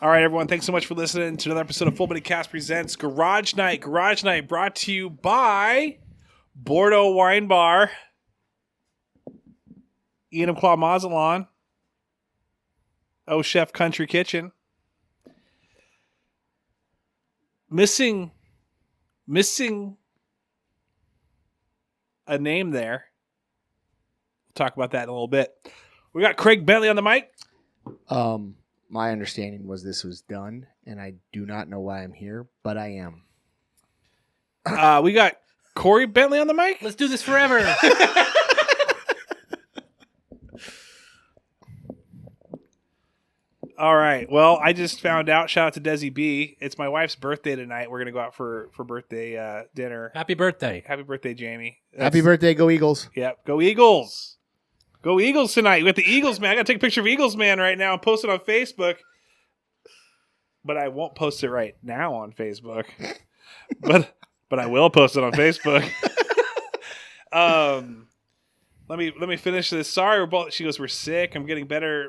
All right, everyone. Thanks so much for listening to another episode of Full Body Cast Presents Garage Night. Garage Night brought to you by Bordeaux Wine Bar, Ian Claw Mazalon, Oh Chef Country Kitchen. Missing a name there. We'll talk about that in a little bit. We got Craig Bentley on the mic. My understanding was this was done, and I do not know why I'm here, but I am. We got Corey Bentley on the mic. Let's do this forever. All right. Well, I just found out. Shout out to Desi B. It's my wife's birthday tonight. We're gonna go out for birthday dinner. Happy birthday. Happy birthday, Jamie. Happy birthday, go Eagles. Yep. Go Eagles. Go Eagles tonight. We got the Eagles, man. I got to take a picture of Eagles, man, right now and post it on Facebook. But I won't post it right now on Facebook. but I will post it on Facebook. Let me finish this. Sorry, we're both. She goes, we're sick. I'm getting better.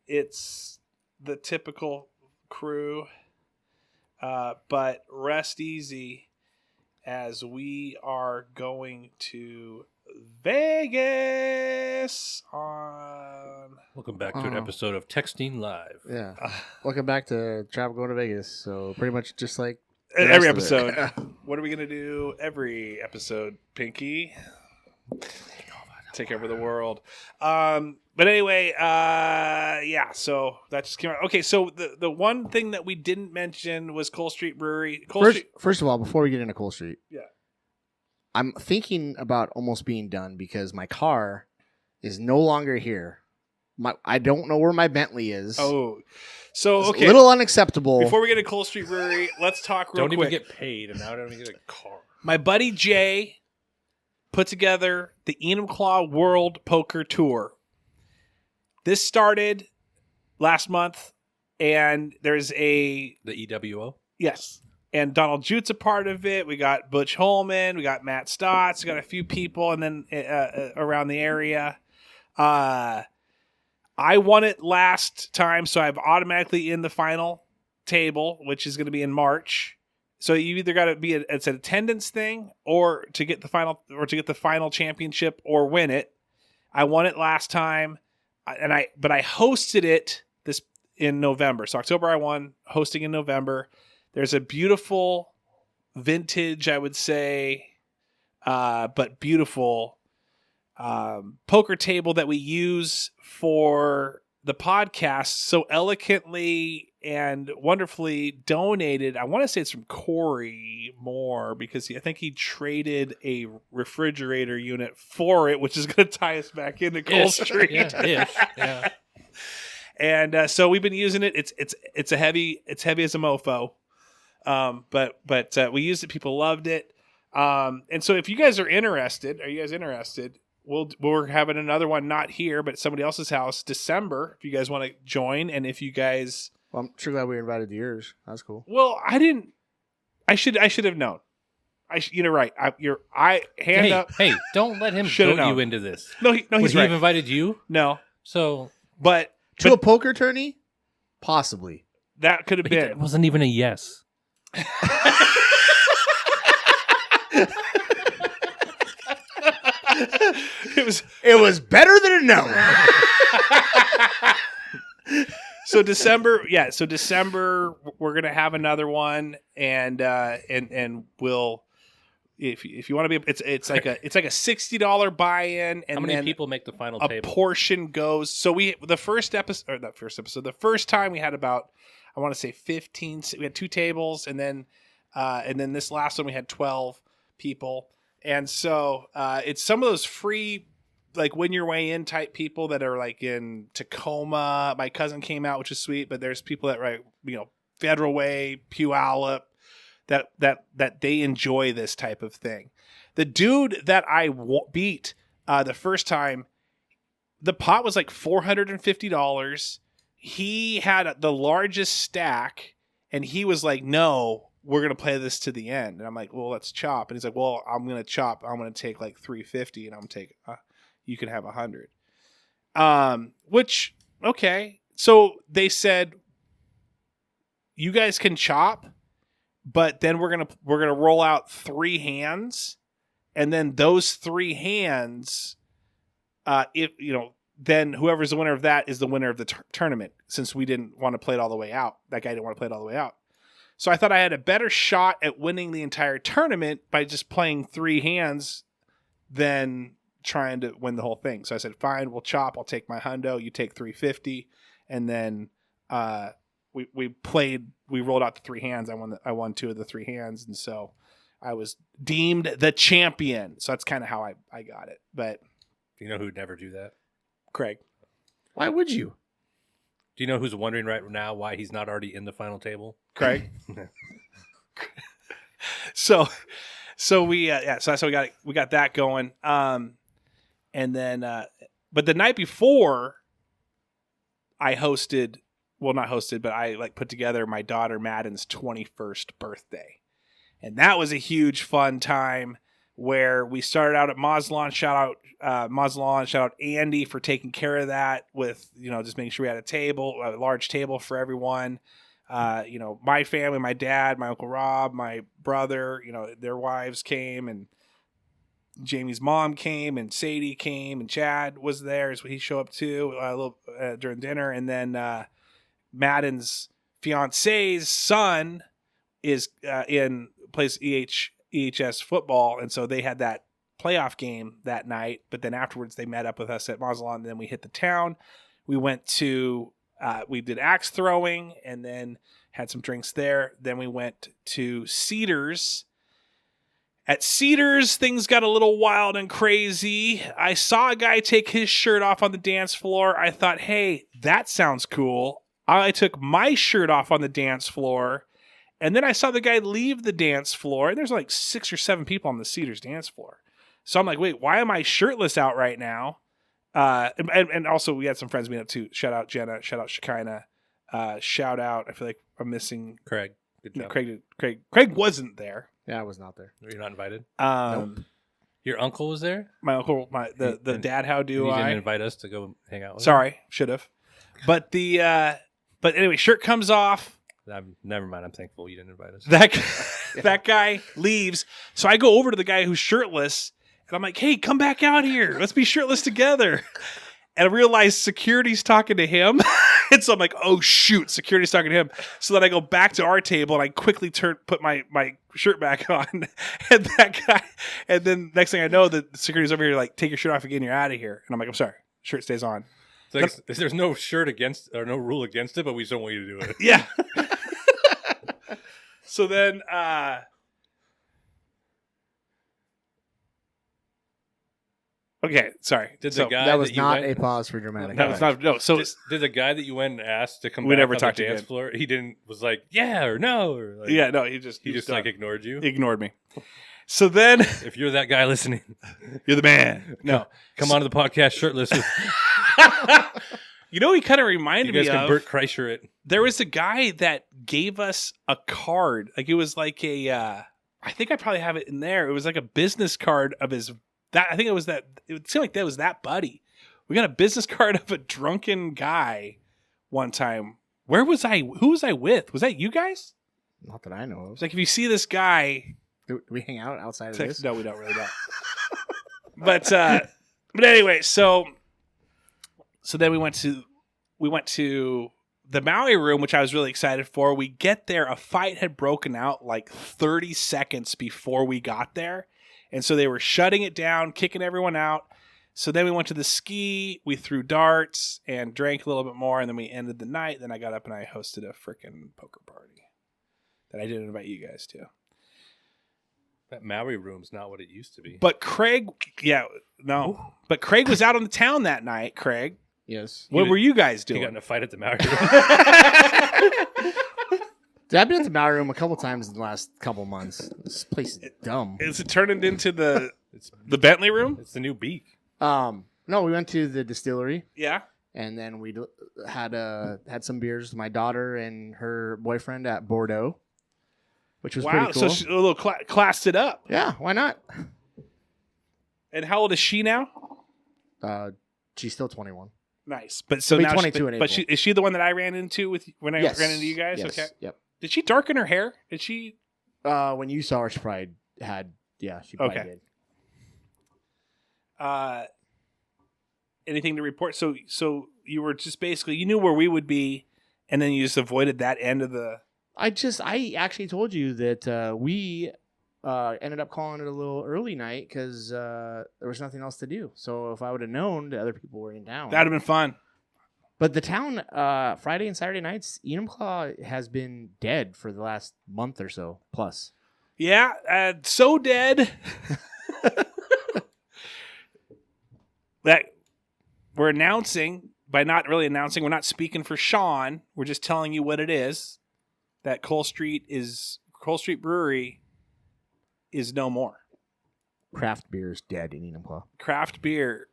It's the typical crew. But rest easy as we are going to Vegas on. Welcome back to an episode of Texting Live. Yeah. Welcome back to Travel Going to Vegas. So pretty much just like every episode. What are we going to do every episode, Pinky? Take over the world. But anyway, yeah, so that just came out. Okay, so the one thing that we didn't mention was Cole Street Brewery. First of all, before we get into Cole Street, yeah, I'm thinking about almost being done because my car is no longer here. I don't know where my Bentley is. Oh, so it's okay, a little unacceptable. Before we get to Cole Street Brewery, let's talk real quick. Don't even get paid, and now I don't even get a car. My buddy Jay put together the Enumclaw World Poker Tour. This started last month, and there's the EWO? Yes. And Donald Jute's a part of it. We got Butch Holman. We got Matt Stotts. We got a few people and then around the area. I won it last time, so I'm automatically in the final table, which is going to be in March. So you either got to be it's an attendance thing, or to get the final championship, or win it. I won it last time, but I hosted it this in November. So October I won, hosting in November. There's a beautiful vintage, I would say, but beautiful poker table that we use for the podcast, so eloquently and wonderfully donated. I want to say it's from Corey Moore, because I think he traded a refrigerator unit for it, which is going to tie us back into Cole Street. Yeah. And so we've been using it. It's heavy as a mofo. But we used it. People loved it. And so if you guys are interested, we're having another one, not here, but at somebody else's house, December, if you guys want to join. And if you guys, well, I'm sure glad we were invited to yours. That's cool. Well, I should have known. You're right. Hand up. Hey, don't let him goad you into this. No, he's Would he right. have invited you? No. So, but a poker tourney? Possibly. That could have been. It wasn't even a yes. It was better than a no. So December we're gonna have another one, and we'll if you want to be, it's like a $60 buy-in, and how many then people make the final a table? portion goes. So the first time we had about, I want to say 15. We had 2 tables, and then this last one we had 12 people. And so it's some of those free, like, win your way in type people that are like in Tacoma. My cousin came out, which is sweet, but there's people that Federal Way, Puyallup, that they enjoy this type of thing. The dude that I beat the first time, the pot was like $450. He had the largest stack, and he was like, no, we're going to play this to the end. And I'm like, well, let's chop. And he's like, well, I'm going to chop. I'm going to take like 350, and I'm going to take, you can have 100. Which, okay. So they said, you guys can chop, but then we're gonna roll out 3 hands, and then those 3 hands, if you know, then whoever's the winner of that is the winner of the tournament. Since we didn't want to play it all the way out, that guy didn't want to play it all the way out. So I thought I had a better shot at winning the entire tournament by just playing 3 hands than trying to win the whole thing. So I said, fine, we'll chop. I'll take my hundo. You take $350, and then we rolled out the 3 hands. I won 2 of the 3 hands, and so I was deemed the champion. So that's kind of how I got it. But you know who'd never do that? Craig. Why would you? Do you know who's wondering right now why he's not already in the final table? Craig. So we so that's how we got that going. And then but the night before I hosted, well, not hosted, but I put together my daughter Madden's 21st birthday. And that was a huge fun time where we started out at Mazlon. Shout out Andy for taking care of that with, just making sure we had a large table for everyone. My family, my dad, my Uncle Rob, my brother, their wives came, and Jamie's mom came, and Sadie came, and Chad was there, so he showed up too during dinner. And then Madden's fiance's son plays EHS football, and so they had that playoff game that night. But then afterwards, they met up with us at Mazalon, and then we hit the town. We went to we did axe throwing, and then had some drinks there. Then we went to Cedars. At Cedars, things got a little wild and crazy. I saw a guy take his shirt off on the dance floor. I thought, hey, that sounds cool. I took my shirt off on the dance floor, and then I saw the guy leave the dance floor, and there's 6 or 7 people on the Cedars dance floor. So I'm like, wait, why am I shirtless out right now? And also we had some friends meet up too. Shout out Jenna. Shout out Shekinah. Shout out, I feel like I'm missing Craig. Good job. Craig wasn't there. Yeah, I was not there. You're not invited? Nope. Your uncle was there? My uncle, the dad, how do you I? didn't invite us to go hang out with Sorry, should have. But but anyway, shirt comes off. Never mind. I'm thankful you didn't invite us. That guy leaves. So I go over to the guy who's shirtless, and I'm like, hey, come back out here. Let's be shirtless together. And I realize security's talking to him. And so I'm like, oh, shoot, security's talking to him. So then I go back to our table, and I quickly put my shirt back on. And that guy, and then next thing I know, the security's over here like, take your shirt off again, you're out of here. And I'm like, I'm sorry, shirt stays on. It's like, there's no shirt against, or no rule against it, but we just don't want you to do it. Yeah. So then, okay, sorry. That was not a pause for dramatic. That was not. No. So did the guy that you went and asked to come we back never on talked the to dance him. floor? He didn't. Was like, yeah or no, or like, yeah, no. He just ignored you. He ignored me. So then, if you're that guy listening, you're the man. No, come onto the podcast shirtless. He kind of reminded me of. You guys can Bert Kreischer it. There was a guy that gave us a card. Like it was like a. I think I probably have it in there. It was like a business card of his. I think it was that. It seemed like that was that buddy. We got a business card of a drunken guy one time. Where was I? Who was I with? Was that you guys? Not that I know of. It's like if you see this guy. Do we hang out outside of this? No, we don't really. Don't. But anyway, so then we went to the Maui room, which I was really excited for. We get there, a fight had broken out 30 seconds before we got there. And so they were shutting it down, kicking everyone out. So then we went to the ski, we threw darts and drank a little bit more, and then we ended the night. Then I got up and I hosted a freaking poker party that I didn't invite you guys to. That Maui room's not what it used to be. But Craig, but Craig was out on the town that night, Craig. Yes. What were you guys doing? You got in a fight at the Maui room. Dude, I've been at the Maui room a couple times in the last couple months. This place is dumb. Is it turning into the Bentley room? It's the new Beak. No, we went to the distillery. Yeah. And then we had some beers with my daughter and her boyfriend at Bordeaux, which was pretty cool. So she a little classed it up. Yeah, why not? And how old is she now? She's still 21. Nice, but so She'll be now 22 in April. But is she the one that I ran into when I ran into you guys? Yes. Okay. Yep. Did she darken her hair? Did she? When you saw her, she probably had. Yeah, she probably Okay. did. Anything to report? So you were just basically, you knew where we would be, and then you just avoided that end of the. I actually told you that we ended up calling it a little early night because there was nothing else to do. So if I would have known that other people were in town, That'd have been fun. But the town Friday and Saturday nights, Enumclaw has been dead for the last month or so plus. Yeah, so dead that we're announcing, by not really announcing, we're not speaking for Sean. We're just telling you what it is. That Cole Street Brewery is no more. Craft beer is dead in Enumclaw. Craft beer.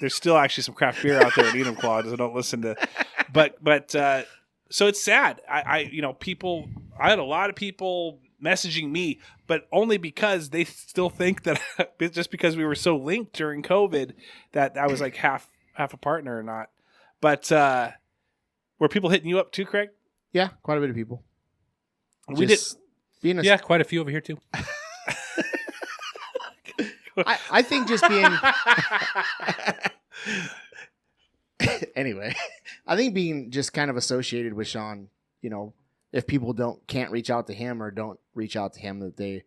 There's still actually some craft beer out there in Enumclaw, so don't listen to. But so it's sad. I had a lot of people messaging me, but only because they still think that just because we were so linked during COVID that I was like half a partner or not. But were people hitting you up too, Craig? Yeah, quite a bit of people. Yeah, quite a few over here too. I think just being anyway, I think being just kind of associated with Sean, if people can't reach out to him or don't reach out to him, that they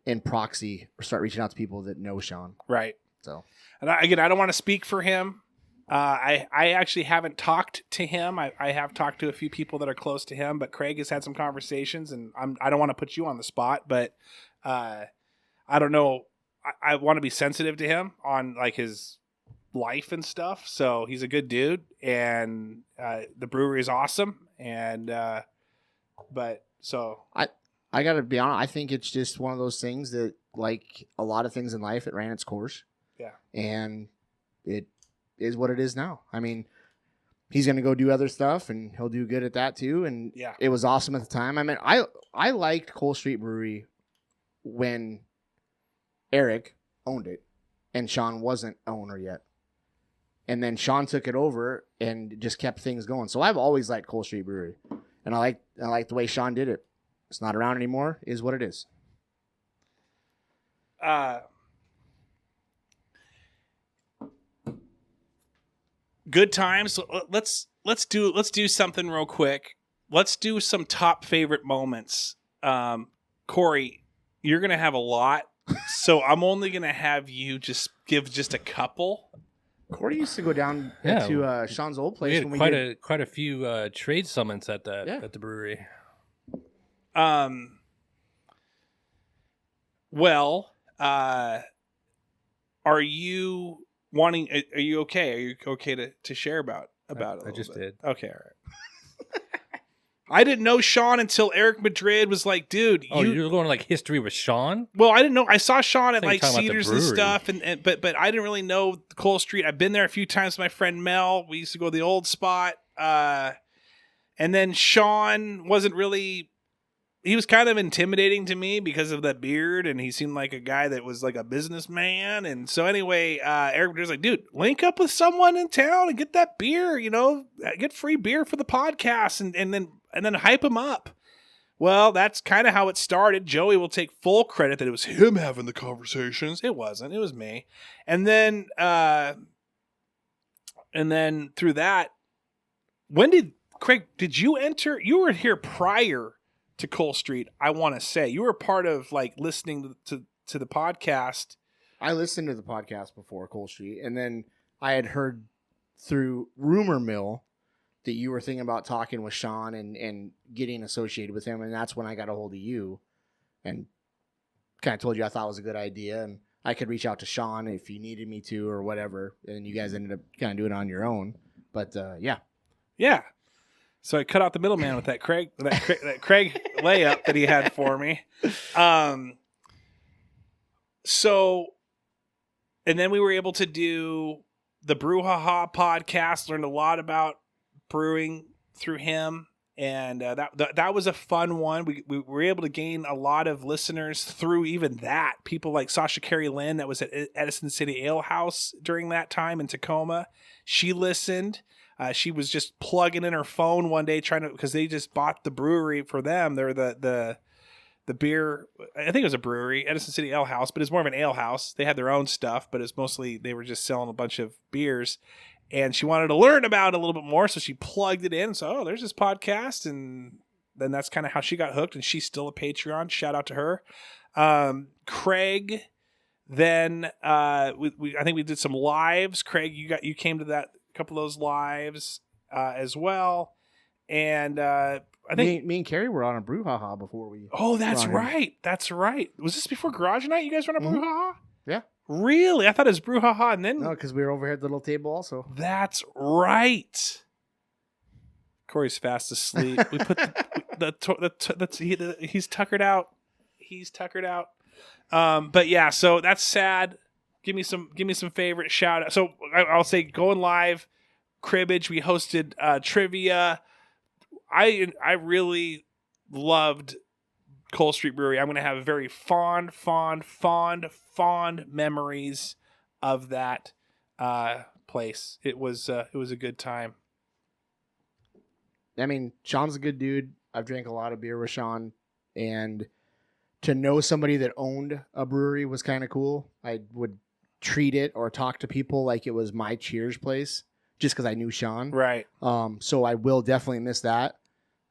in proxy start reaching out to people that know Sean. Right. So, and I don't want to speak for him. I actually haven't talked to him. I have talked to a few people that are close to him, but Craig has had some conversations, and I don't want to put you on the spot, but I don't know. I want to be sensitive to him on like his life and stuff. So he's a good dude, and the brewery is awesome. And but so I gotta be honest. I think it's just one of those things that, like a lot of things in life, it ran its course. Yeah, and it is what it is now. I mean, he's gonna go do other stuff, and he'll do good at that too. And yeah, it was awesome at the time. I mean, I liked Cole Street Brewery when Eric owned it and Sean wasn't owner yet. And then Sean took it over and just kept things going. So I've always liked Cole Street Brewery. And I like the way Sean did it. It's not around anymore, is what it is. Good times. Let's do something real quick. Let's do some top favorite moments. Corey, you're gonna have a lot. So I'm only going to have you just give just a couple. Corey used to go down to Sean's old place. We had quite a few trade summons at the brewery. Well, are you wanting? Are you okay? Are you okay to share about it? I just did. Okay, all right. I didn't know Sean until Eric Madrid was like, dude. You're going like history with Sean? Well, I didn't know. I saw Sean at like talking about the Cedars and brewery. stuff, but I didn't really know Cole Street. I've been there a few times with my friend Mel. We used to go to the old spot. And then Sean wasn't really. He was kind of intimidating to me because of that beard, and he seemed like a guy that was like a businessman. And so anyway, Eric Madrid was like, dude, link up with someone in town and get that beer. Get free beer for the podcast, and then hype him up. Well, that's kind of how it started. Joey will take full credit that it was him having the conversations. It wasn't. It was me. And then through that, did you enter? You were here prior to Cole Street. I want to say you were part of like listening to the podcast. I listened to the podcast before Cole Street, and then I had heard through rumor mill that you were thinking about talking with Sean and getting associated with him, and that's when I got a hold of you and kind of told you I thought it was a good idea, and I could reach out to Sean if you needed me to or whatever, and you guys ended up kind of doing it on your own. But yeah. So I cut out the middleman with that Craig layup that he had for me. So, and then we were able to do the Brouhaha podcast. Learned a lot about brewing through him, and that was a fun one. We were able to gain a lot of listeners through even that. People like Sasha Carey Lynn that was at Edison City Ale House during that time in Tacoma. She listened. She was just plugging in her phone one day because they just bought the brewery for them. They're the beer. I think it was a brewery, Edison City Ale House, but it's more of an ale house. They had their own stuff, but it's mostly they were just selling a bunch of beers. And she wanted to learn about it a little bit more, so she plugged it in. So, there's this podcast, and then that's kind of how she got hooked. And she's still a Patreon. Shout out to her. Craig. Then I think we did some lives. Craig, you came to that couple of those lives as well, and I think me and Carrie were on a brouhaha before we. Oh, that's right. That's right. Was this before Garage Night? You guys were on a brouhaha? Yeah. Really? I thought it was brouhaha, and then no, because we were over here at the little table also. That's right. Corey's fast asleep. We put he's tuckered out. He's tuckered out. But yeah, so that's sad. Give me some favorite shout out. So I'll say going live, cribbage. We hosted trivia. I really loved Cole Street Brewery. I'm going to have very fond memories of that place. It was a good time. I mean, Sean's a good dude. I've drank a lot of beer with Sean, and to know somebody that owned a brewery was kind of cool. I would treat it or talk to people like it was my Cheers place just because I knew Sean. Right. So I will definitely miss that.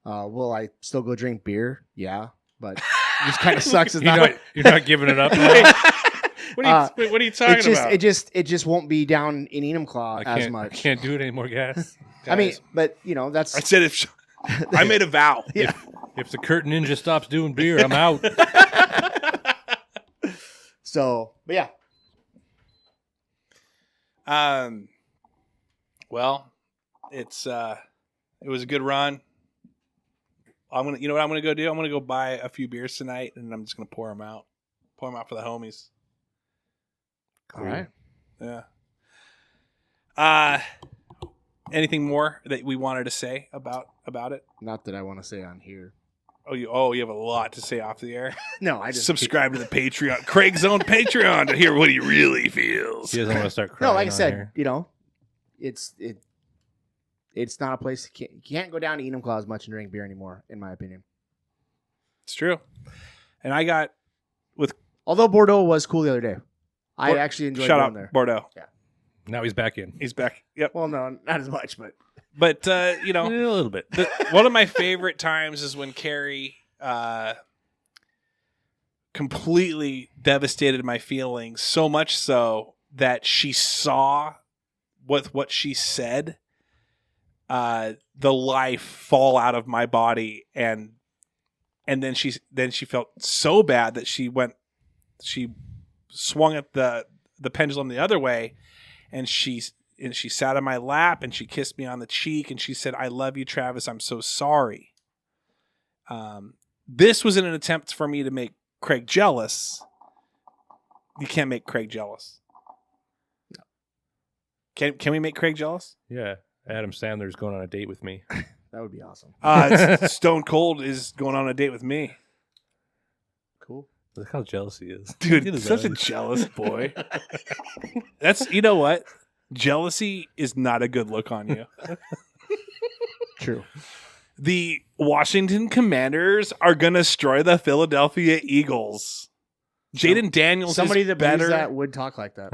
Will I still go drink beer? Yeah, but it just kind of sucks. You're not giving it up now? What are you talking about? It just won't be down in Enumclaw as much. I can't do it anymore, guys. I mean, but that's. I said if I made a vow. Yeah. If the Curtain Ninja stops doing beer, I'm out. So, but yeah. Well, it was a good run. You know what I'm gonna go do? I'm gonna go buy a few beers tonight, and I'm just gonna pour them out for the homies. All right. Yeah. Anything more that we wanted to say about it? Not that I want to say on here. Oh, you have a lot to say off the air. No, I just subscribe to the Patreon, Craig's own Patreon, to hear what he really feels. He doesn't want to start crying. No, like I said, here. It's not a place you can't go down to Enumclaw as much and drink beer anymore, in my opinion. It's true. And I got although Bordeaux was cool the other day. I actually enjoyed going there. Bordeaux. Yeah. Now he's back in. He's back. Yep. Well, no, not as much, but a little bit. One of my favorite times is when Carrie completely devastated my feelings, so much so that she saw with what she said the life fall out of my body, and then she felt so bad that she swung at the pendulum the other way, and she sat on my lap and she kissed me on the cheek and she said, "I love you, Travis. I'm so sorry." This was in an attempt for me to make Craig jealous. You can't make Craig jealous. No. Can we make Craig jealous? Yeah. Adam Sandler's going on a date with me. that would be awesome. Stone Cold is going on a date with me. Cool. Look how jealous he is. Dude, he's such a jealous boy. You know what? Jealousy is not a good look on you. True. The Washington Commanders are going to destroy the Philadelphia Eagles. Jaden Daniels somebody is that better. believes that would talk like that.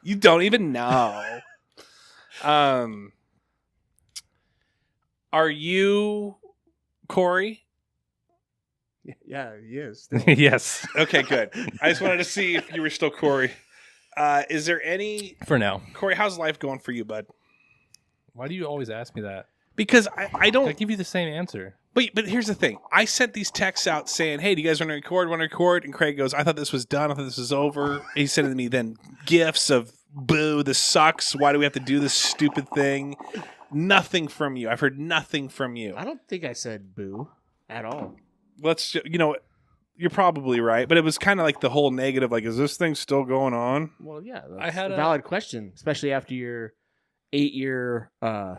You don't even know. Are you Corey? Yeah, he is. Yes. Okay, good. I just wanted to see if you were still Corey. Is there any... For now. Corey, how's life going for you, bud? Why do you always ask me that? Because I don't... I give you the same answer. But here's the thing. I sent these texts out saying, "Hey, do you guys want to record? And Craig goes, "I thought this was done. I thought this was over." He sent me then gifs of, "Boo, this sucks. Why do we have to do this stupid thing?" Nothing from you. I've heard nothing from you. I don't think I said boo at all. You're probably right. But it was kind of like the whole negative, like, is this thing still going on? Well, yeah. That's I had a valid question, especially after your 8-year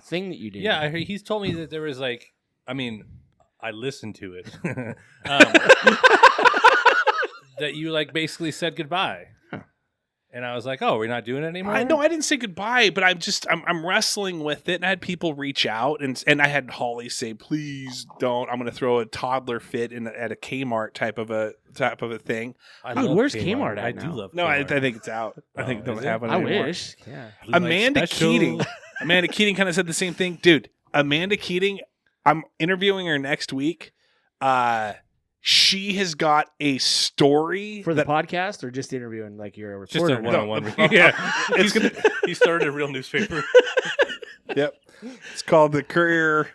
thing that you did. Yeah, he's told me that there was I listened to it. That you basically said goodbye. Huh. And I was like, "Oh, we're not doing it anymore." I didn't say goodbye, but I'm wrestling with it, and I had people reach out, and I had Holly say, "Please don't. I'm going to throw a toddler fit at a Kmart type of a thing." Dude, where's Kmart at I now? do love. No, I Kmart. think it's out. I think they is don't it? have one I anymore. wish. Yeah. Blue Light Amanda Special. Keating. Amanda Keating kind of said the same thing, dude. Amanda Keating. I'm interviewing her next week. She has got a story For the podcast or just interviewing like you're a Just reporter? a now? one-on-one. Yeah, he started a real newspaper. Yep. It's called the Courier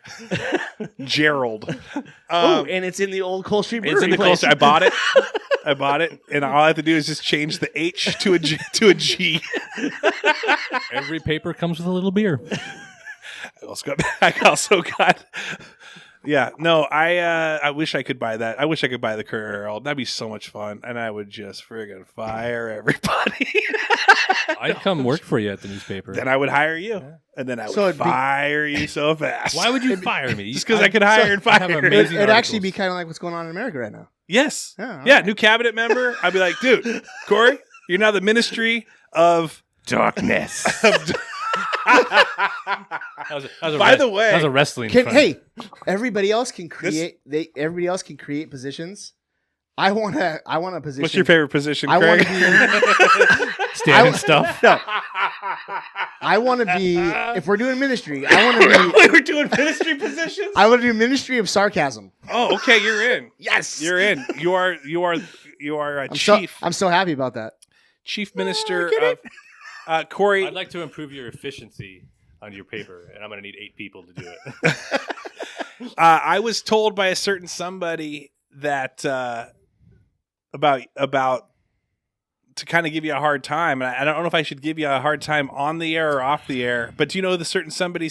Gerald. Oh, and it's in the old Cole Street Brewery. It's in the place. Colts. I bought it, and all I have to do is just change the H to a G. Every paper comes with a little beer. I also got. Yeah, no, I wish I could buy that. I wish I could buy the Courier Herald. That'd be so much fun, and I would just friggin' fire everybody. I'd come work for you at the newspaper. Then I would hire you, and then I would fire you so fast. Why would you fire me? Just because I could hire and fire. have It'd amazing actually be articles. kind of like what's going on in America right now. Yes. Yeah, Yeah, alright. new cabinet member. I'd be like, dude, Corey, you're now the Ministry of Darkness. By the way, that was a wrestling. Can, front. hey, everybody else can create. Everybody else can create positions. I want a position. What's your favorite position, I want Craig? to be. standing stuff. No, I want to be. If we're doing ministry, I want to be. We're doing ministry positions. I want to do ministry of sarcasm. Oh, okay, you're in. Yes, You're in. You are a I'm chief. I'm so happy about that. Chief Minister of Corey. I'd like to improve your efficiency on your paper, and I'm going to need 8 people to do it. I was told by a certain somebody that about to kind of give you a hard time, and I don't know if I should give you a hard time on the air or off the air. But do you know who the certain somebody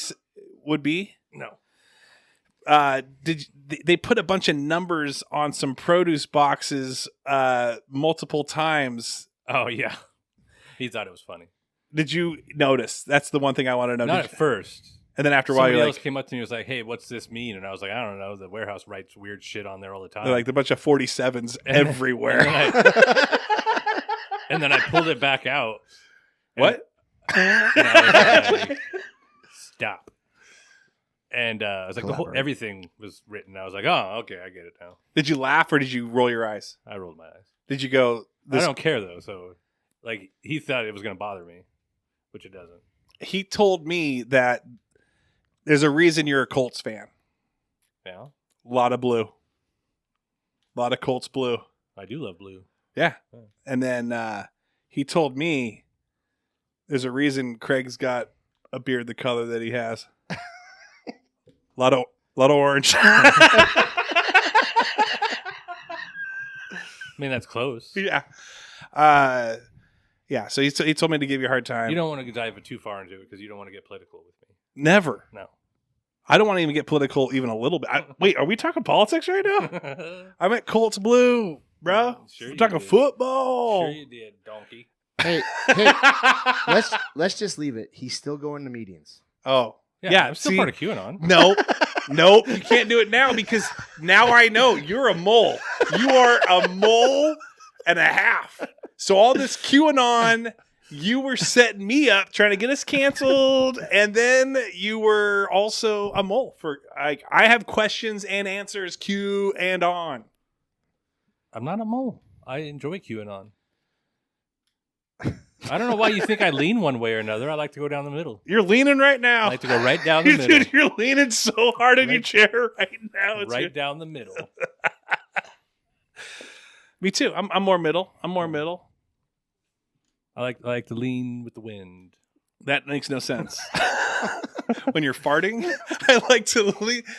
would be? No. They put a bunch of numbers on some produce boxes multiple times? Oh, yeah. He thought it was funny. Did you notice? That's the one thing I want to know. Not at first. And then after a while, Somebody you're else like, came up to me and was like, "Hey, what's this mean?" And I was like, "I don't know. The warehouse writes weird shit on there all the time." they're like a bunch of 47s And- everywhere. And then I pulled it back out. What? And I was like, stop. And I was like, Collaborate. everything was written. I was like, "Oh, okay, I get it now." Did you laugh or did you roll your eyes? I rolled my eyes. Did you go? I don't care though. So, like, he thought it was going to bother me, which it doesn't. He told me that there's a reason you're a Colts fan. Yeah, A lot of blue. A lot of Colts blue. I do love blue. Yeah. Yeah. And then he told me there's a reason Craig's got a beard the color that he has. A lot of orange. I mean, that's close. Yeah. Yeah. So he told me to give you a hard time. You don't want to dive too far into it because you don't want to get political with me. Never. No. I don't want to even get political even a little bit. Wait, are we talking politics right now? I'm at Colts blue, bro. Sure We're you talking did. football. Sure you did, donkey. Hey, let's just leave it. He's still going to meetings. Oh. Yeah. I'm still see? part of QAnon. Nope. You can't do it now because now I know you're a mole. You are a mole and a half. So all this QAnon, you were setting me up, trying to get us canceled, and then you were also a mole. For I have questions and answers, Q and on. I'm not a mole. I enjoy QAnon. I don't know why you think I lean one way or another. I like to go down the middle. You're leaning right now. I like to go right down the middle. Dude, you're leaning so hard in your chair right now. It's Right down the middle. Me too. I'm more middle. I like to lean with the wind. That makes no sense. When you're farting, I like to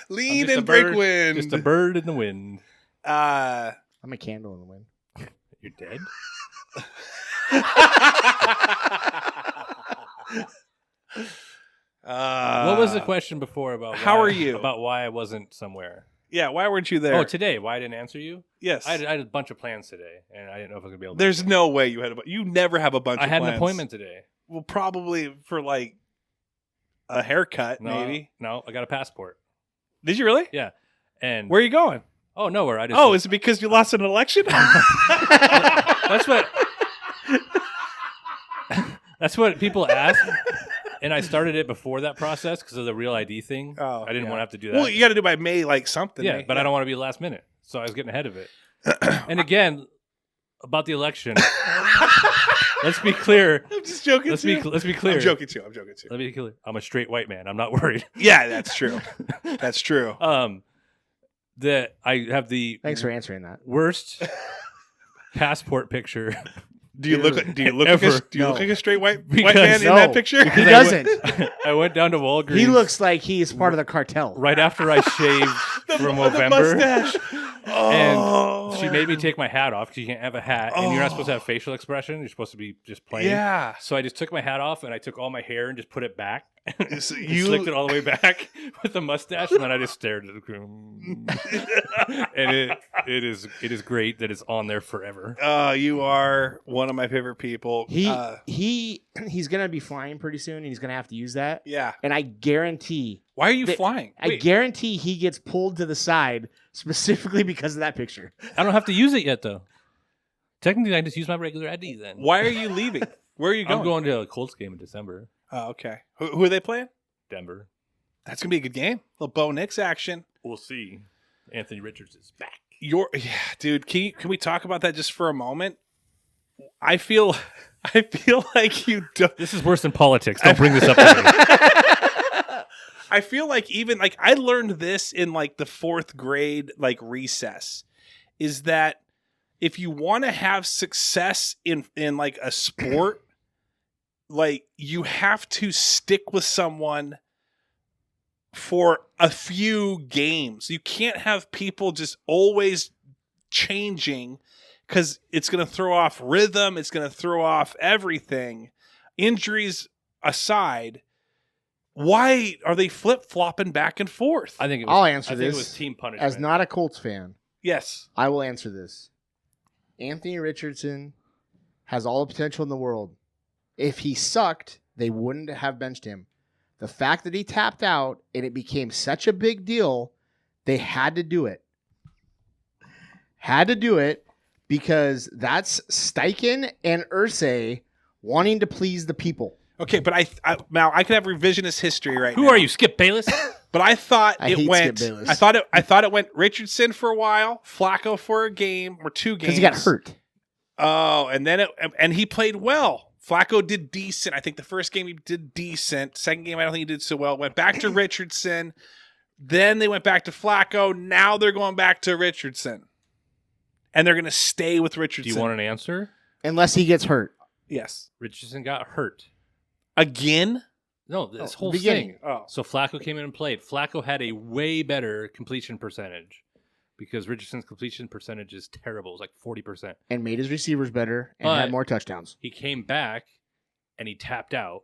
lean and break wind. Just a bird in the wind. I'm a candle in the wind. You're dead? What was the question before about how why, are you? About why I wasn't somewhere. Yeah, why weren't you there? Oh, today. Why I didn't answer you? Yes. I had a bunch of plans today, and I didn't know if I was going to be able to. There's no way you had you never have a bunch I of had plans. an appointment today. Well, probably for like a haircut, No, maybe. No, I got a passport. Did you really? Yeah. And Where are you going? Oh, nowhere. I just Oh, is it because you lost an election? That's what That's what people ask. And I started it before that process because of the Real ID thing. Oh, I didn't want to have to do that. Well, you got to do by May, like something. Yeah, May. but I don't want to be last minute. So I was getting ahead of it. And again, about the election, let's be clear. I'm just joking. Let's be clear. I'm joking too. Let me be clear. I'm a straight white man. I'm not worried. Yeah, that's true. That's true. That I have the Thanks for answering that. worst passport picture. Do you look like a straight white Because- man in that picture? He doesn't. I went down to Walgreens. He looks like he's part of the cartel. right after I shaved from The November. mustache. And she made me take my hat off because you can't have a hat, and you're not supposed to have facial expression. You're supposed to be just plain. Yeah. So I just took my hat off and I took all my hair and just put it back. So You slicked it all the way back with the mustache, and then I just stared at the room. And it is great that it's on there forever. You are one of my favorite people. He's gonna be flying pretty soon, and he's gonna have to use that. Yeah. And I guarantee, Why are you flying? I guarantee he gets pulled to the side specifically because of that picture. I don't have to use it yet, though. Technically, I just use my regular ID then. Why are you leaving? Where are you going? I'm going to a Colts game in December. Oh, okay. Who are they playing? Denver. That's gonna be a good game. A little Bo Nix action. We'll see. Anthony Richards is back. Dude. Can we talk about that just for a moment? I feel like you don't. This is worse than politics. Don't bring this up to me. I feel like even like I learned this in like the 4th grade like recess, is that if you want to have success in like a sport, like you have to stick with someone for a few games. You can't have people just always changing because it's going to throw off rhythm. It's going to throw off everything. Injuries aside, why are they flip-flopping back and forth? I think it I'll was this team punishment. as not a Colts fan. Yes. I will answer this. Anthony Richardson has all the potential in the world. If he sucked, they wouldn't have benched him. The fact that he tapped out and it became such a big deal, they had to do it. Had to do it because that's Steichen and Irsay wanting to please the people. Okay, but Mal, I could have revisionist history right now. Who are you, Skip Bayless? But I thought I it hate went. Skip Bayless. I thought it went Richardson for a while, Flacco for a game or 2 games. Because he got hurt. Oh, and then he played well. Flacco did decent. I think the first game he did decent. Second game I don't think he did so well. Went back to Richardson. Then they went back to Flacco. Now they're going back to Richardson. And they're going to stay with Richardson. Do you want an answer? Unless he gets hurt. Yes. Richardson got hurt. Again? No, this whole beginning. thing. Oh. So Flacco came in and played. Flacco had a way better completion percentage because Richardson's completion percentage is terrible. It was like 40%. And made his receivers better and But had more touchdowns. He came back and he tapped out.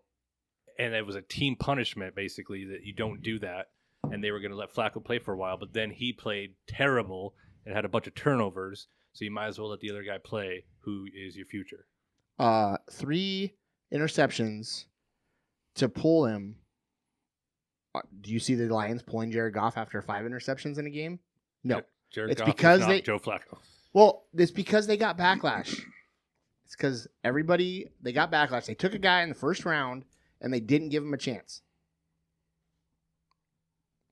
And it was a team punishment, basically, that you don't do that. And they were going to let Flacco play for a while. But then he played terrible and had a bunch of turnovers. So you might as well let the other guy play, who is your future. 3 interceptions to pull him. Do you see the Lions pulling Jared Goff after 5 interceptions in a game? No. Jared It's Goff because is not they- Joe Flacco. Well, it's because they got backlash. It's because they got backlash. They took a guy in the first round and they didn't give him a chance.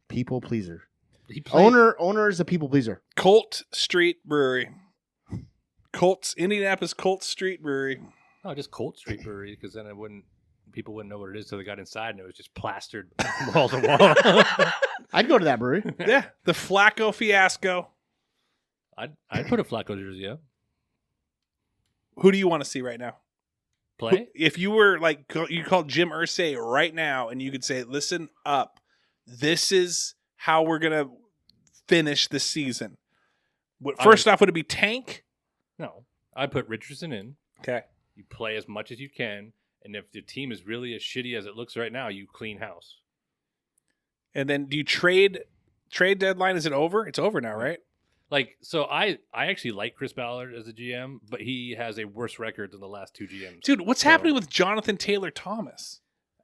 People pleaser. He played, Owner is a people pleaser. Colt Street Brewery. Indianapolis Colt Street Brewery. No, just Colt Street Brewery, because then people wouldn't know what it is until they got inside and it was just plastered wall to wall. I'd go to that brewery. Yeah. The Flacco fiasco. I'd put a Flacco jersey up. Who do you want to see right now? Play? If you were like, you called Jim Irsay right now and you could say, listen up, this is how we're going to finish the season. First off, would it be tank? No. I'd put Richardson in. Okay. You play as much as you can. And if the team is really as shitty as it looks right now, you clean house. And then do you trade deadline? Is it over? It's over now, right? Like, so I actually like Chris Ballard as a GM, but he has a worse record than the last 2 GMs. Dude, what's happening with Jonathan Taylor Thomas?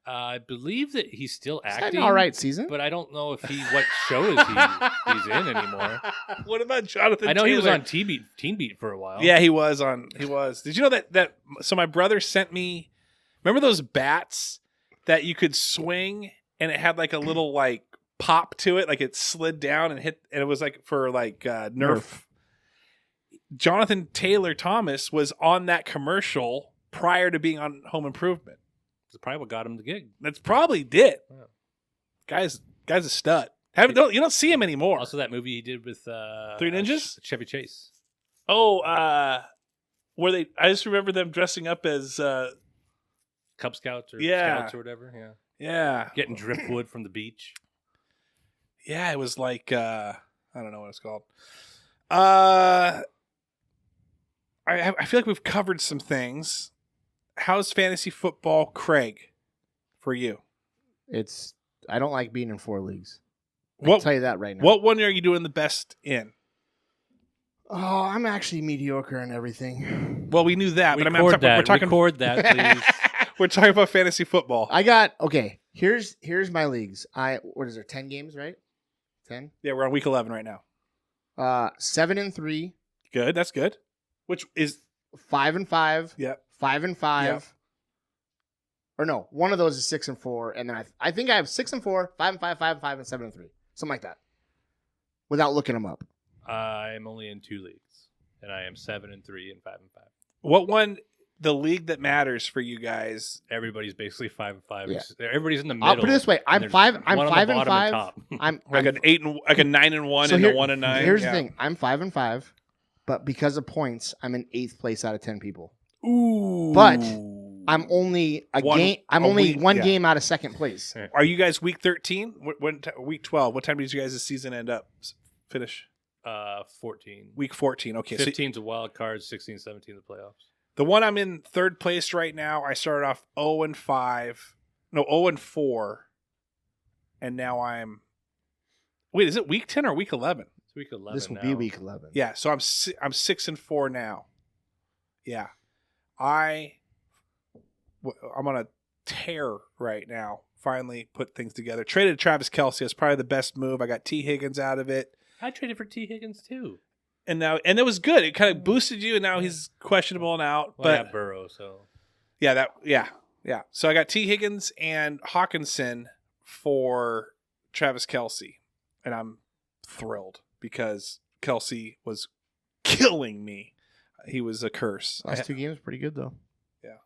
I believe that he's still He's had acting. an all right season. But I don't know if what show is he's in anymore. What about Jonathan Taylor? I know he was on Teen Beat for a while. Yeah, he was. Did you know that so my brother sent me Remember those bats that you could swing and it had like a little like pop to it, like it slid down and hit, and it was like for like Nerf. Jonathan Taylor Thomas was on that commercial prior to being on Home Improvement. That's probably what got him the gig. That's probably did. Yeah. Guy's a stud. You don't see him anymore. Also, that movie he did with Three Ninjas? Chevy Chase. Oh, where they? I just remember them dressing up as Cub Scouts or Yeah. Scouts or whatever. Yeah. yeah, Getting driftwood from the beach. yeah. It was like I don't know what it's called. I feel like we've covered some things. How's fantasy football, Craig, for you? I don't like being in 4 leagues. I'll What tell you that right now. What one are you doing the best in? Oh, I'm actually mediocre in everything. Well, we knew that, but Record that. we're talking Record that, please. we're talking about fantasy football. Here's my leagues. What is there? 10 games, right? 10. Yeah, we're on week 11 right now. 7-3, Good, that's good. Which is 5-5, Yep. 5-5. Yep. Or no, one of those is 6-4, and then I think I have 6-4, 5-5, 5-5, and 7-3, something like that. Without looking them up. I'm only in 2 leagues, and I am 7-3 and 5-5. what one? The league that matters for you guys. Everybody's basically 5-5. Yeah. Everybody's in the middle. I'll put it this way: I'm and there's 5. one I'm on the 5 bottom and 5. top. I'm Like an 9-1 So and here- a 1-9. Here's yeah. the thing: I'm 5-5, but because of points, I'm in 8th place out of 10 people. Ooh. But I'm only one yeah. game out of 2nd place. Are you guys week 13? Week 12? What time did you guys' season end up? Finish? 14. Week 14. Okay. So 15's a wild card, 16, 17 the playoffs. the one I'm in 3rd place right now, I started off 0-4. And now I'm... Wait, is it week 10 or week 11? It's week 11 This will now. be week 11. Yeah, so I'm 6-4 now. Yeah. I'm on a tear right now. Finally put things together. Traded Travis Kelce. That's probably the best move. I got T. Higgins out of it. I traded for T. Higgins, too. And it was good. It kind of boosted you, and now he's questionable and out. Well, I But got Burrow, so... yeah. So I got T. Higgins and Hawkinson for Travis Kelce, and I'm thrilled because Kelce was killing me. He was a curse. Last 2 games pretty good though. Yeah.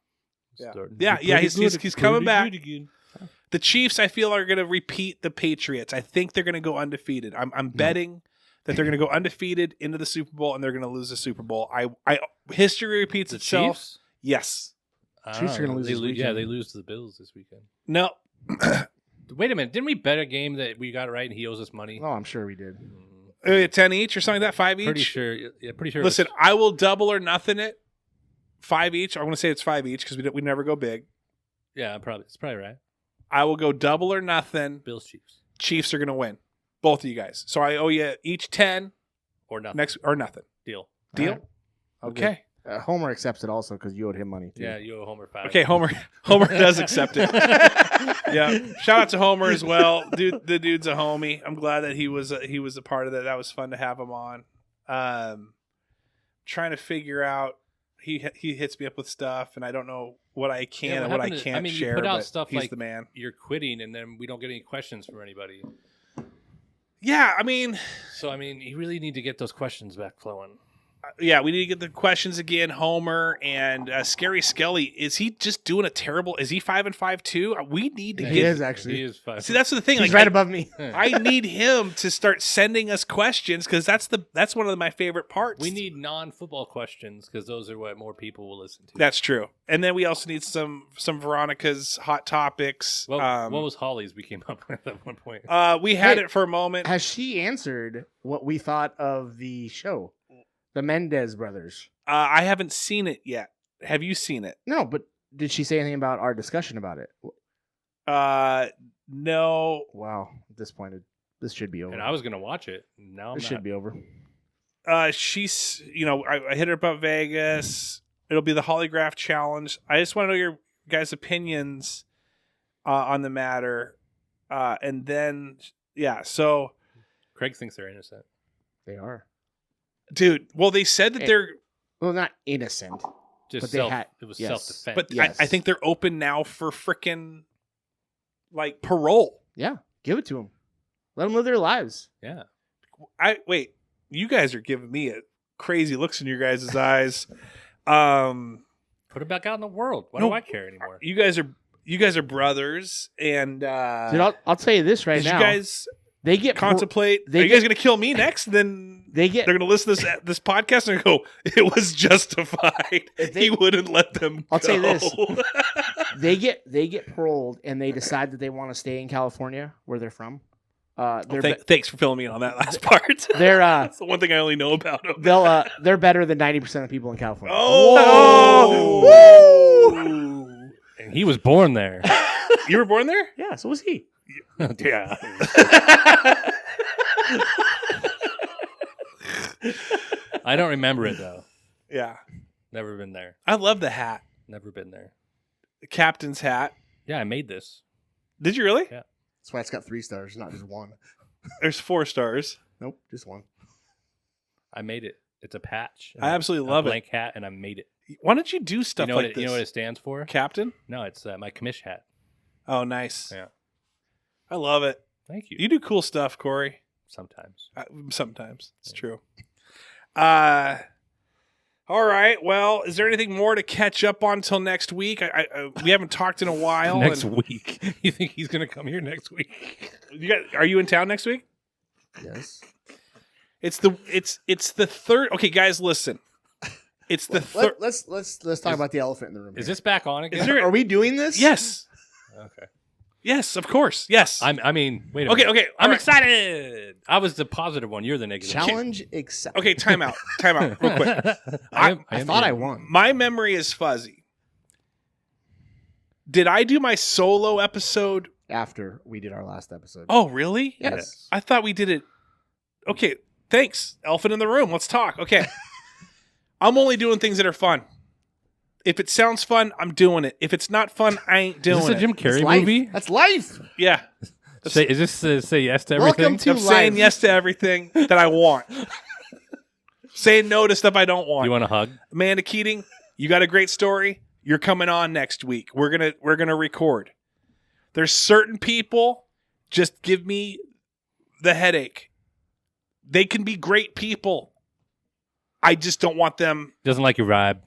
He's coming back. The Chiefs, I feel, are going to repeat the Patriots. I think they're going to go undefeated. I'm betting that they're going to go undefeated into the Super Bowl, and they're going to lose the Super Bowl. History repeats The itself. Chiefs? Yes. Chiefs are gonna lose this Yeah, weekend. they lose to the Bills this weekend. No. Wait a minute. Didn't we bet a game that we got right and he owes us money? Oh, I'm sure we did. 10 each or something like that? 5 each? Pretty sure. Yeah, pretty sure. Listen, I will double or nothing it. 5 each. I want to say it's 5 each because we never go big. Yeah, it's probably right. I will go double or nothing. Bills, Chiefs, Chiefs are going to win. Both of you guys. So I owe you each 10 or nothing. next or nothing. Deal. Deal? All right. Okay. Homer accepts it also because you owed him money too. Yeah, you owe Homer 5. Okay, Homer does accept it. Yeah. Shout out to Homer as well. The dude's a homie. I'm glad that he was a part of that. That was fun to have him on. Trying to figure out he hits me up with stuff and I don't know what I can Yeah, and what I can't share. you put out but stuff he's like the man. you're quitting and then we don't get any questions from anybody. Yeah, I mean, So, you really need to get those questions back flowing. yeah, we need to get the questions again. Homer and Scary Skelly. Is he just doing a terrible? Is he 5-5 too? We need to He get. is actually. He is 5. See, that's the thing. He's like, right above me. I need him to start sending us questions because that's one of my favorite parts. We need non-football questions because those are what more people will listen to. That's true. And then we also need some Veronica's hot topics. What was Holly's we came up with at one point? We had Hey, it for a moment. Has she answered what we thought of the show? The Mendez brothers. I haven't seen it yet. Have you seen it? No, but did she say anything about our discussion about it? No. Wow, disappointed. This should be over. And I was going to watch it. Now I'm This not. should be over. She's, I hit her about Vegas. It'll be the Hollygraph Challenge. I just want to know your guys' opinions on the matter. And then, yeah, so. Craig thinks they're innocent. They are. Dude, well, they said that they're. Well, not innocent. Just But they had- it was yes. self-defense. But Yes. I think they're open now for frickin' like parole. Yeah, give it to them. Let them live their lives. yeah. Wait, you guys are giving me crazy looks in your guys' eyes. Put it back out in the world. Why do I care anymore? You guys are brothers, and Dude, I'll tell you this right did now. you guys they get contemplate? they are you guys get- going to kill me next? Then they get they're going to listen to this podcast and go, "It was justified." If they- He wouldn't let them. I'll go. say this. they get paroled and they decide that they want to stay in California where they're from. Thanks for filling me in on that last part. They're That's the one thing I only know about them. they're better than 90% of people in California. Oh, And he was born there. you were born there? Yeah, so was he. Yeah. I don't remember it though. Yeah, Never been there. I love the hat, Never been there. the captain's hat. Yeah, I made this. Did you really? Yeah. That's why it's got 3 stars, not just 1. There's 4 stars. Nope, just 1. I made it. It's a patch. I absolutely love a it. blank hat, and I made it. Why don't you do stuff You know like what? this? You know what it stands for? Captain? No, it's my commish hat. Oh, nice. Yeah. I love it. Thank you. You do cool stuff, Corey. Sometimes. Sometimes. It's true. All right. Well, is there anything more to catch up on till next week? We haven't talked in a while. Next and week. You think he's gonna come here next week? are you in town next week? Yes. It's the third. Okay, guys, listen. It's the third. Let's talk about the elephant in the room. Is here. this back on again? Is there- Are we doing this? Yes. Okay. Yes, of course. Yes. I mean, wait a Okay. minute. Okay. I'm all right. excited. I was the positive one. You're the negative. Challenge accepted. Okay. Time out. Real quick. I thought I won. My memory is fuzzy. Did I do my solo episode? After we did our last episode. Oh, really? Yes. I thought we did it. Okay. Thanks. Elephant in the room. Let's talk. Okay. I'm only doing things that are fun. If it sounds fun, I'm doing it. If it's not fun, I ain't Is doing this a it. Jim That's Carrey life. movie? That's life. Yeah. Is this say yes to Welcome everything? to I'm saying life. yes to everything that I want. Saying no to stuff I don't want. You want a hug? Amanda Keating, you got a great story. You're coming on next week. We're gonna record. There's certain people, just give me the headache. They can be great people. I just don't want them. Doesn't like your vibe.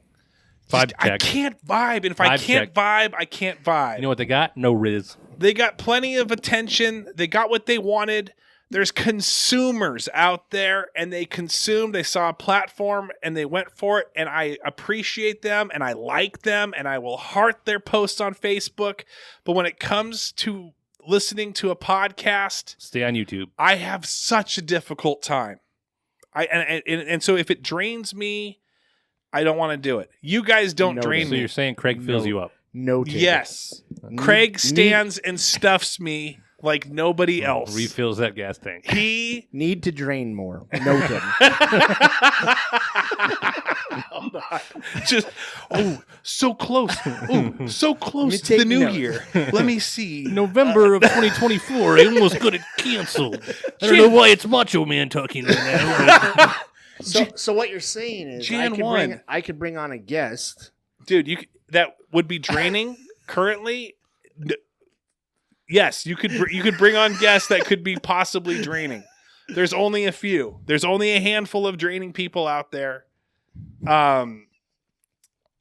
Vibe I check. can't vibe. And if I Vibe can't check. vibe, I can't vibe. You know what they got? No Riz. They got plenty of attention. They got what they wanted. There's consumers out there and they consumed. They saw a platform and they went for it. And I appreciate them and I like them and I will heart their posts on Facebook. But when it comes to listening to a podcast, Stay on YouTube. I have such a difficult time. And so if it drains me, I don't want to do it. You guys don't No, drain So me. you're saying Craig fills No. you up? No take. Yes. Need- Craig need- stands and stuffs me like nobody else. Refills that gas tank. He Need to drain more. No kidding. just so close. Oh, so close to take the new notes. year. Let me see. November of 2024, I almost got it canceled. I don't know why it's Macho Man talking right now. So what you're saying is Jan 1. I could bring on a guest. Dude, that would be draining currently. Yes, you could bring on guests that could be possibly draining. There's only a few. There's only a handful of draining people out there.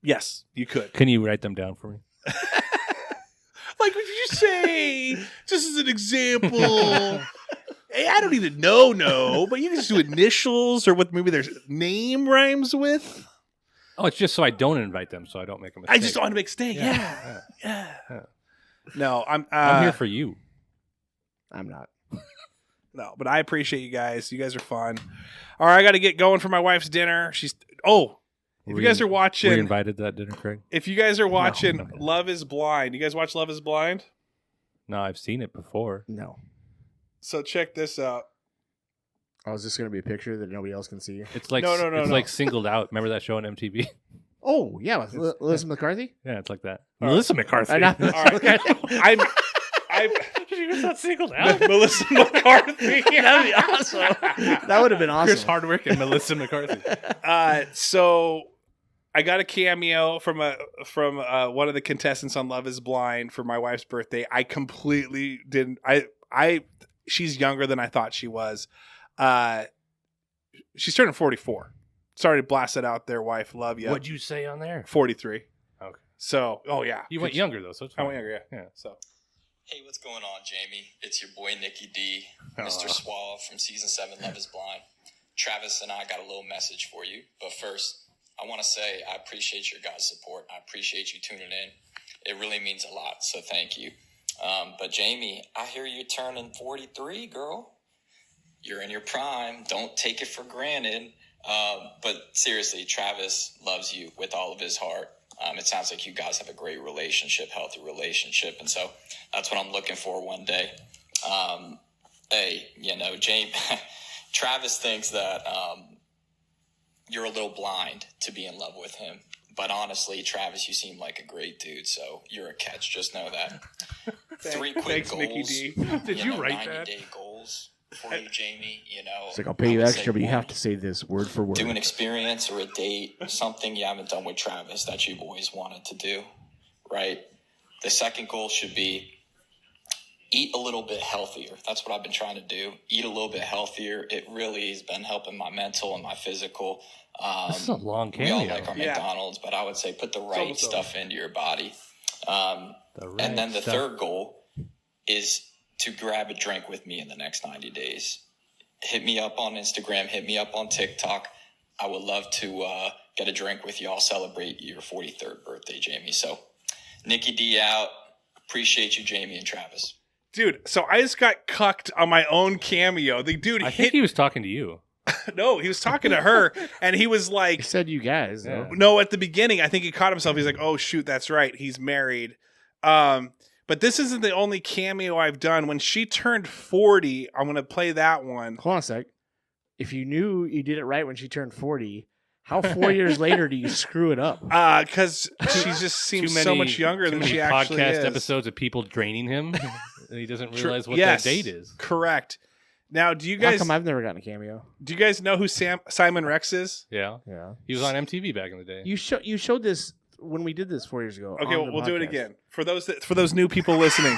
Yes, you could. Can you write them down for me? Like, what did you say? Just as an example. Hey, I don't need to know, but you can just do initials or what maybe their name rhymes with. Oh, it's just so I don't invite them, so I don't make a mistake. I just don't want to make a mistake. Yeah. No, I'm here for you. I'm not. No, but I appreciate you guys. You guys are fun. All right, I got to get going for my wife's dinner. If you guys are Were watching, you invited to that dinner, Craig? if you guys are watching No. Love is Blind, you guys watch Love is Blind? No, I've seen it before. No. So check this out. Oh, is this going to be a picture that nobody else can see? It's like No, it's no. like Singled Out. Remember that show on MTV? Oh, yeah, with Melissa McCarthy? Yeah, it's like that. All Melissa McCarthy. All right. I'm She was not singled out. Melissa McCarthy. That'd be awesome. That would have been awesome. Chris Hardwick and Melissa McCarthy. So I got a cameo from one of the contestants on Love Is Blind for my wife's birthday. I completely didn't. She's younger than I thought she was. She's turning 44. Sorry to blast it out there, wife. Love you. What'd you say on there? 43. Okay. So, oh yeah, You went younger though, so it's fine. I went younger. Yeah. So. Hey, what's going on, Jamie? It's your boy Nicky D, Mr. Suave from Season 7 Love Is Blind. Travis and I got a little message for you, but first, I want to say I appreciate your guys' support. I appreciate you tuning in. It really means a lot, so thank you. But Jamie, I hear you're turning 43, girl. You're in your prime. Don't take it for granted. But seriously, Travis loves you with all of his heart. It sounds like you guys have a great relationship, healthy relationship. And so that's what I'm looking for one day. Hey, Jamie, Travis thinks that you're a little blind to be in love with him. But honestly, Travis, you seem like a great dude. So you're a catch. Just know that. 3 quick goals. Mickey D. Did you write that? 90-day goals for you, Jamie. It's like, I'll pay you extra, but you have to say this word for word. Do an experience or a date, something you haven't done with Travis that you've always wanted to do, right? The second goal should be eat a little bit healthier. That's what I've been trying to do. Eat a little bit healthier. It really has been helping my mental and my physical. This is a long We all cameo. like our McDonald's, but I would say put the right stuff into your body. And then the third goal is to grab a drink with me in the next 90 days. Hit me up on Instagram. Hit me up on TikTok. I would love to get a drink with you. I'll celebrate your 43rd birthday, Jamie. So, Nicky D out. Appreciate you, Jamie and Travis. Dude, so I just got cucked on my own cameo. The dude I think he was talking to you. No, he was talking to her, and he was like, I said you guys. Yeah. no, at the beginning, I think he caught himself. He's like, oh, shoot, that's right. He's married. But this isn't the only cameo I've done. When she turned 40, I'm going to play that one. Hold on a sec. If you knew you did it right when she turned 40, how 4 years later do you screw it up? Because she just seems so much younger than she actually is. Podcast episodes of people draining him, and he doesn't realize what that date is. Correct. Now, do you How guys come I've never gotten a cameo? do you guys know who Simon Rex is? Yeah. Yeah. He was on MTV back in the day. You showed this when we did this 4 years ago. Okay, on the we'll do it podcast. again for those new people listening.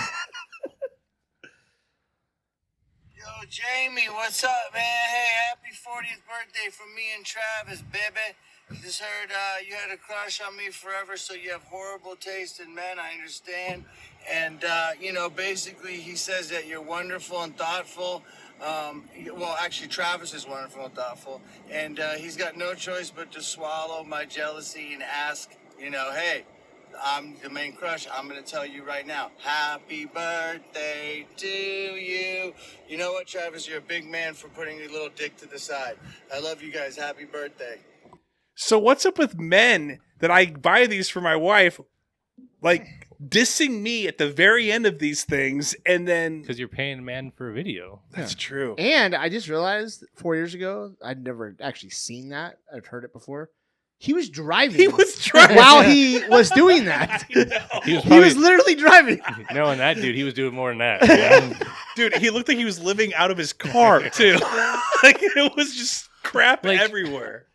Yo, Jamie, what's up, man? Hey, happy 40th birthday from me and Travis, baby. Just heard you had a crush on me forever, so you have horrible taste in men, I understand. And, basically he says that you're wonderful and thoughtful. Well, actually, Travis is wonderful and thoughtful. And he's got no choice but to swallow my jealousy and ask, hey, I'm the main crush. I'm going to tell you right now, happy birthday to you. You know what, Travis? You're a big man for putting your little dick to the side. I love you guys. Happy birthday. So what's up with men that I buy these for my wife, like dissing me at the very end of these things, and then Because you're paying a man for a video. that's true. And I just realized 4 years ago, I'd never actually seen that. I've heard it before. He was driving. He was driving while he was doing that. He was, He was literally driving. knowing that dude, he was doing more than that. Yeah. Dude, he looked like he was living out of his car too. Like it was just crap Like- everywhere.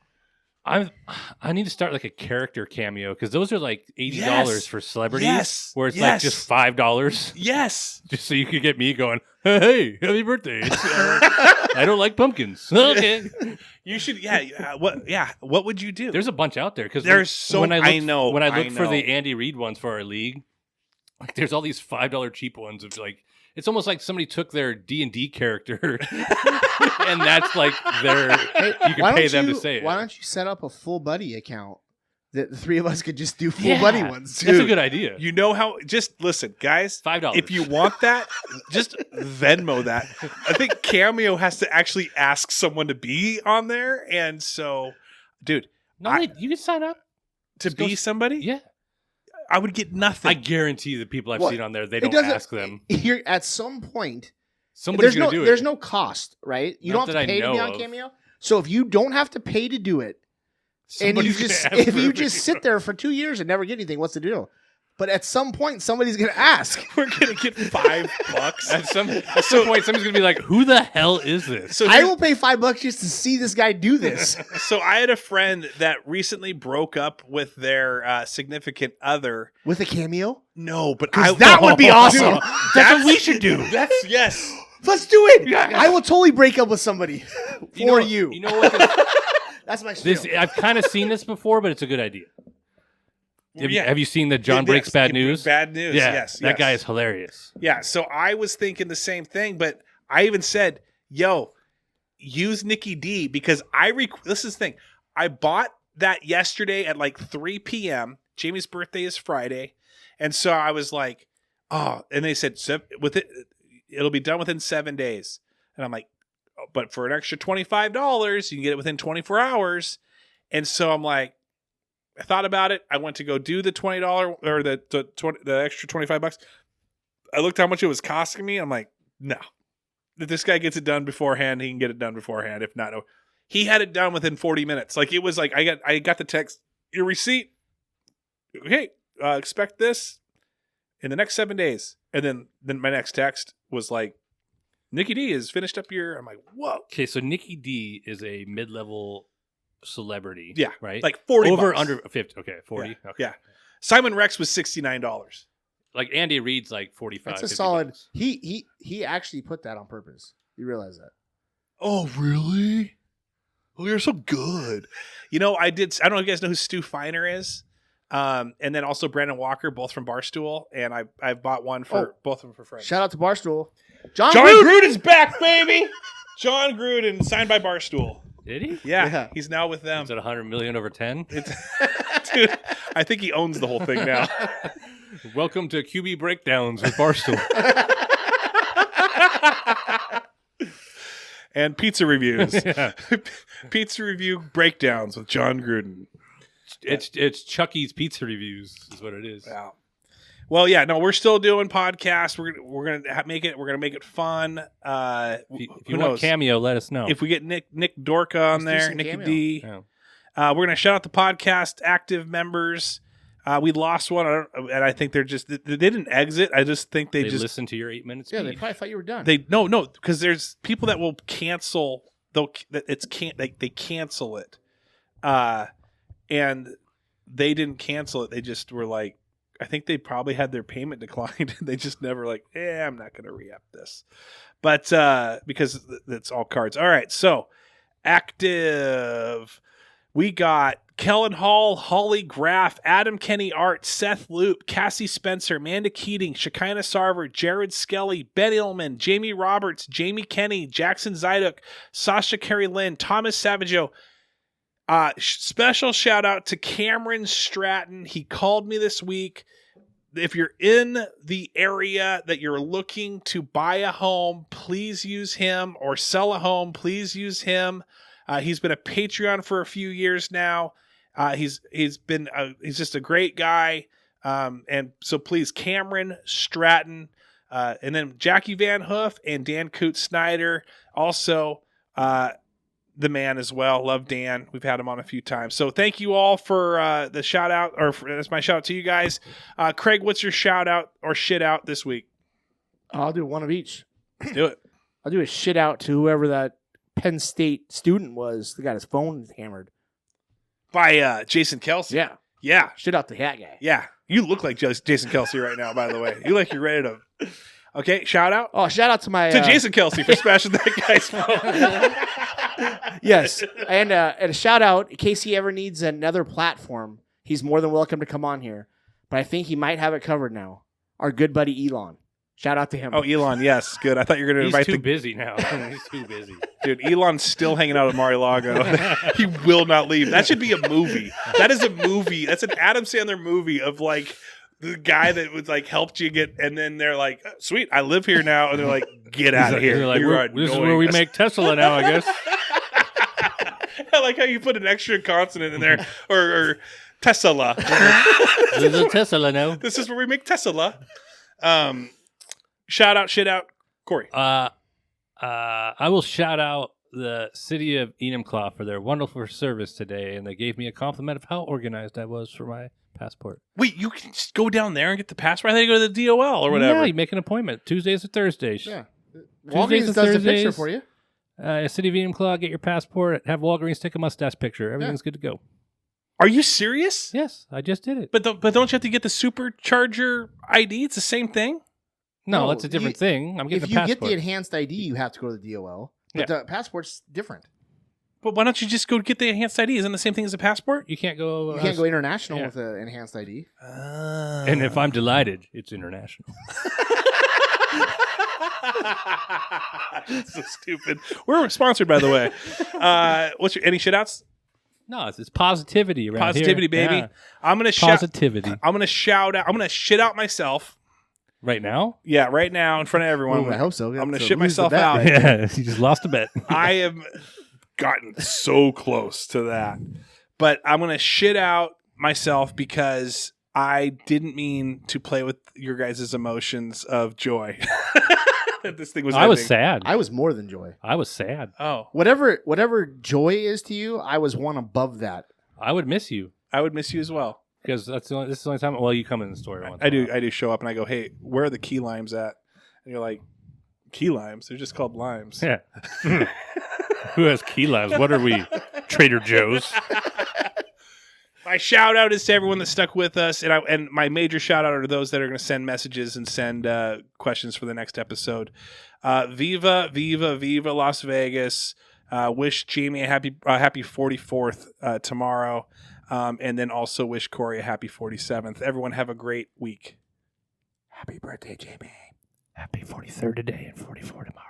I need to start like a character cameo because those are like $80 Yes. for celebrities. Yes. Where it's Yes. like just $5 Yes. just so you could get me going, hey, happy birthday. I don't like pumpkins. Okay. You should what would you do? There's a bunch out there because There's so- when I I know, when I I looked for the know. Andy Reid ones for our league, like there's all these $5 cheap ones of like it's almost like somebody took their D&D character and that's like their you can pay them to say it. Why don't you set up a full buddy account that the three of us could just do full buddy ones? That's a Dude, good idea. You know how? Just listen, guys. $5. If you want that, just Venmo that. I think Cameo has to actually ask someone to be on there, and so, dude, no, I- wait, you can sign up. to Just go be somebody, Yeah. I would get nothing. I guarantee the people I've Well, seen on there, they It don't doesn't- ask them. Here, at some point, Somebody's there's going no to do it. there's no cost, right? You Not don't have that to I pay to be know on of. Cameo. So if you don't have to pay to do it, Somebody's and gonna ask if for you a just video. sit there for 2 years and never get anything, what's the deal? but at some point somebody's gonna ask. We're gonna get $5. At some point, somebody's gonna be like, "Who the hell is this?" So I will pay $5 just to see this guy do this. So I had a friend that recently broke up with their significant other. With a cameo? No, but That would be awesome. Dude, That's what we should do. That's yes. Let's do it. I will totally break up with somebody for you. You know what? That's my spiel. I've kind of seen this before, but it's a good idea. Have you seen the John Breaks Bad News? Bad News. Yeah, Yes. that guy is hilarious. Yeah. So I was thinking the same thing, but I even said, "Yo, use Nikki D," because this is the thing. I bought that yesterday at like 3 p.m. Jamie's birthday is Friday, and so I was like, "Oh," and they said it'll be done within 7 days, and I'm like, oh, but for an extra $25, you can get it within 24 hours, and so I'm like. I thought about it. I went to go do the $20 or the extra $25. I looked how much it was costing me. I'm like, no. If this guy gets it done beforehand, he can get it done beforehand. If not, no. He had it done within 40 minutes. Like it was like I got the text, your receipt. Okay, expect this in the next 7 days. And then my next text was like, Nikki D has finished up your. I'm like, whoa. Okay, so Nikki D is a mid-level celebrity. Yeah, right. Like $40. Over under 50. Okay, 40. Yeah. Okay. Yeah. Simon Rex was $69. Like Andy Reid's like 45. That's a 50 solid. bucks. He actually put that on purpose. You realize that? Oh, really? Oh, you're so good. You know, I don't know if you guys know who Stu Feiner is. And then also Brandon Walker, both from Barstool. And I bought one for both of them for friends. Shout out to Barstool. John Gruden's back, baby. John Gruden, signed by Barstool. Did he? Yeah, he's now with them. Is it 100 million over 10? Dude, I think he owns the whole thing now. Welcome to QB Breakdowns with Barstool. And pizza reviews. Yeah. Pizza review breakdowns with John Gruden. It's Chucky's Pizza Reviews is what it is. Wow. Well, yeah, no, we're still doing podcasts. We're gonna make it fun. If you want Cameo, let us know. If we get Nick Dorka on Let's do there, some Nicky Cameo. D. Yeah. We're gonna shout out the podcast active members. We lost one, and I think they didn't exit. I just think they just listen to your 8 minutes. Yeah, they probably thought you were done. no, because there's people that will cancel. They cancel it, and they didn't cancel it. They just were like. I think they probably had their payment declined. They just never I'm not going to re-up this. But because it's all cards. All right, so active. We got Kellen Hall, Holly Graff, Adam Kenny Art, Seth Loop, Cassie Spencer, Amanda Keating, Shekinah Sarver, Jared Skelly, Ben Illman, Jamie Roberts, Jamie Kenny, Jackson Zyduk, Sasha Carey Lynn, Thomas Savageau. Special shout out to Cameron Stratton. He called me this week. If you're in the area that you're looking to buy a home, please use him, or sell a home, please use him. He's been a Patreon for a few years now. He's just a great guy. And so please, Cameron Stratton, and then Jackie Van Hoof and Dan Coots Snyder. Also, the man as well. Love Dan. We've had him on a few times. So thank you all for the shout out, that's my shout out to you guys. Craig, what's your shout out or shit out this week? I'll do one of each. Let's do it. I'll do a shit out to whoever that Penn State student was that got his phone hammered. By Jason Kelsey. Yeah. Yeah. Shit out to that guy. Yeah. You look like Jason Kelsey right now, by the way. You like you're ready to. Okay, shout out. Oh, shout out to my Jason Kelsey for smashing that guy's phone. Yes, and a shout out in case he ever needs another platform. He's more than welcome to come on here, but I think he might have it covered now. Our good buddy Elon. Shout out to him. Oh, Elon, yes, good. I thought you were going to invite He's too busy now. He's too busy. Dude, Elon's still hanging out at Mar-a-Lago. He will not leave. That should be a movie. That is a movie. That's an Adam Sandler movie of like the guy that was like helped you get, and then they're like, sweet, I live here now, and they're like, get out of here. They're like, You're this is where we make Tesla now, I guess. I like how you put an extra consonant in there, or Tesla. This is a Tesla now. This is where we make Tesla. Shout out, shit out, Corey. I will shout out the city of Enumclaw for their wonderful service today, and they gave me a compliment of how organized I was for my passport. Wait, you can just go down there and get the passport? I thought you go to the DOL or whatever. Yeah, you make an appointment Tuesdays or Thursdays. Yeah. Tuesdays Walgreens and does the picture Thursdays. for you. City of Enumclaw, get your passport, have Walgreens take a mustache picture. Everything's good to go. Are you serious? Yes, I just did it. But don't you have to get the supercharger ID? It's the same thing? No, No, that's a different thing. I'm getting If a you passport. get the enhanced ID, you have to go to the DOL. But the passport's different. But why don't you just go get the enhanced ID? Isn't it the same thing as a passport? You can't go. You can't go international yeah. with an enhanced ID. And if I'm delighted, it's international. So stupid. We're sponsored, by the way. Any shit outs? No, it's positivity around Positivity, here. baby. Yeah. I'm gonna Positivity. I'm gonna shout out. I'm gonna shit out myself. Right now? Yeah, right now in front of everyone. Ooh, I hope so. I'm gonna So shit lose the myself bet. out. Yeah, you just lost a bet. I have gotten so close to that, but I'm gonna shit out myself because I didn't mean to play with your guys' emotions of joy. That this thing was. I was ending. sad. I was more than joy. I was sad. Oh, Whatever joy is to you, I was one above that. I would miss you I would miss you as well. because this is the only time. Well, you come in the story once. I do show up and I go, hey, where are the key limes at? And you're like, key limes? They're just called limes. Yeah. Who has key limes? What are we? Trader Joe's. My shout out is to everyone that stuck with us, and my major shout out are to those that are going to send messages and send questions for the next episode. Viva, viva, viva Las Vegas! Wish Jamie a happy 44th tomorrow, and then also wish Corey a happy 47th. Everyone have a great week. Happy birthday, Jamie. Happy 43rd today and 44 tomorrow.